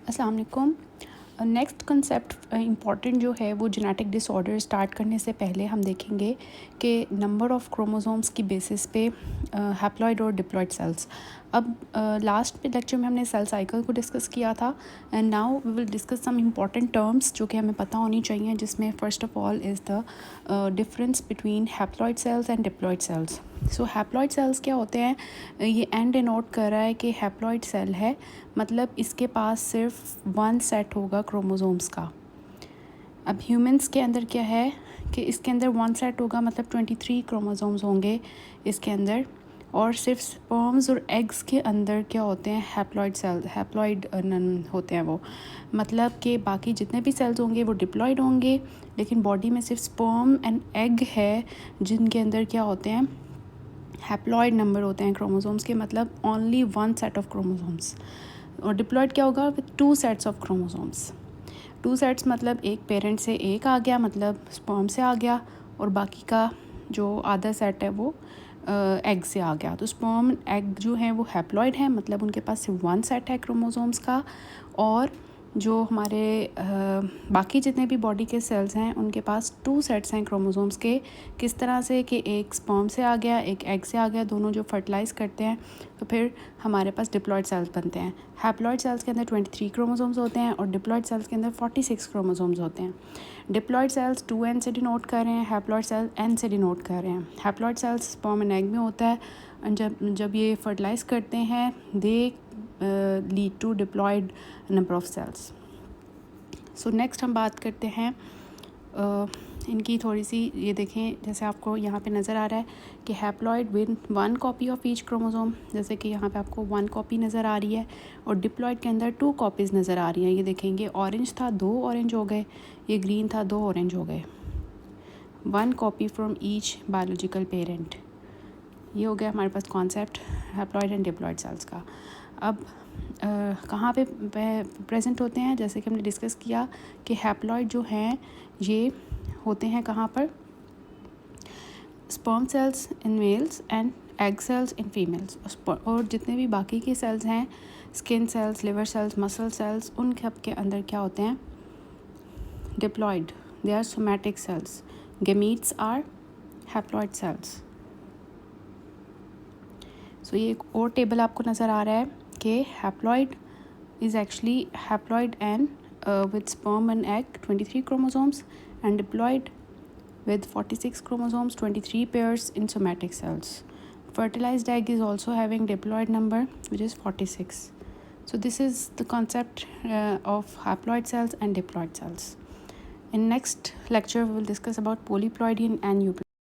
अस्सलाम वालेकुम। Next concept important जो है वो जेनेटिक डिसऑर्डर स्टार्ट करने से पहले हम देखेंगे कि नंबर ऑफ़ क्रोमोसोम्स की बेसिस पे हैप्लॉइड और डिप्लॉइड सेल्स। अब लास्ट लेक्चर में हमने सेल साइकिल को डिस्कस किया था and now we will discuss some important terms जो कि हमें पता होनी चाहिए, जिसमें first of all is the difference between haploid cells and diploid cells. So haploid cells क्या होते हैं, ये एंड डिनोट कर रहा है कि हैप्लॉइड सेल है मतलब इसके पास सिर्फ वन सेट होगा क्रोमोसोम्स का। अब ह्यूमंस के अंदर क्या है कि इसके अंदर वन सेट होगा, मतलब 23 क्रोमोसोम्स होंगे इसके अंदर, और सिर्फ स्पर्म्स और एग्स के अंदर क्या होते हैं, हैप्लॉइड सेल, हैप्लॉइड होते हैं वो, मतलब कि बाकी जितने भी सेल्स होंगे वो डिप्लॉइड होंगे, लेकिन बॉडी में सिर्फ स्पर्म एंड एग है जिनके अंदर क्या होते हैं, हैप्लॉइड नंबर होते हैं क्रोमोसोम्स के, मतलब only one set of chromosomes. और डिप्लॉइड क्या होगा, with two sets of chromosomes. Two sets मतलब एक पेरेंट से एक आ गया, मतलब स्पर्म से आ गया, और बाकी का जो आधा सेट है वो एग से आ गया। तो स्पर्म एग जो है वो हैप्लॉइड है, मतलब उनके पास सिर्फ वन सेट है क्रोमोसोम्स का। और जो हमारे बाकी जितने भी बॉडी के सेल्स हैं उनके पास टू सेट्स हैं क्रोमोसोम्स के। किस तरह से कि एक स्पर्म से आ गया, एक एग से आ गया, दोनों जो फर्टिलाइज़ करते हैं तो फिर हमारे पास डिप्लॉइड सेल्स बनते हैं। हैप्लॉइड सेल्स के अंदर 23 क्रोमोसोम्स होते हैं और डिप्लॉइड सेल्स के अंदर 46 क्रोमोसोम्स होते हैं। डिप्लॉइड सेल्स 2n से डिनोट कर रहे हैं, हैप्लॉइड सेल n से डिनोट कर रहे हैं। Haploid cells sperm and egg में होता है, जब ये फर्टिलाइज़ करते हैं they lead to diploid number of cells. So next हम बात करते हैं इनकी थोड़ी सी, ये देखें जैसे आपको यहाँ पे नज़र आ रहा है कि haploid with one copy of each chromosome, जैसे कि यहाँ पे आपको वन कॉपी नज़र आ रही है, और डिप्लॉइड के अंदर टू कॉपीज़ नज़र आ रही हैं। ये देखेंगे ऑरेंज था, दो ऑरेंज हो गए, ये ग्रीन था, दो ऑरेंज हो गए। One copy from each biological parent, ये हो गया हमारे पास concept haploid and diploid cells का। अब कहाँ पे प्रेजेंट होते हैं, जैसे कि हमने डिस्कस किया कि हैप्लॉइड जो हैं ये होते हैं कहाँ पर, sperm cells in males and egg cells in females. और जितने भी बाकी के सेल्स हैं, skin cells, liver cells, muscle cells, उन सब के अंदर क्या होते हैं, diploid, they are somatic cells. Gametes are haploid cells. So ये एक और टेबल आपको नज़र आ रहा है कि haploid is actually haploid and with sperm and egg 23 chromosomes, and diploid with 46 chromosomes, 23 pairs in somatic cells. Fertilized egg is also having diploid number which is 46. So this is the concept of haploid cells and diploid cells. In next lecture we will discuss about polyploidy and euploidy.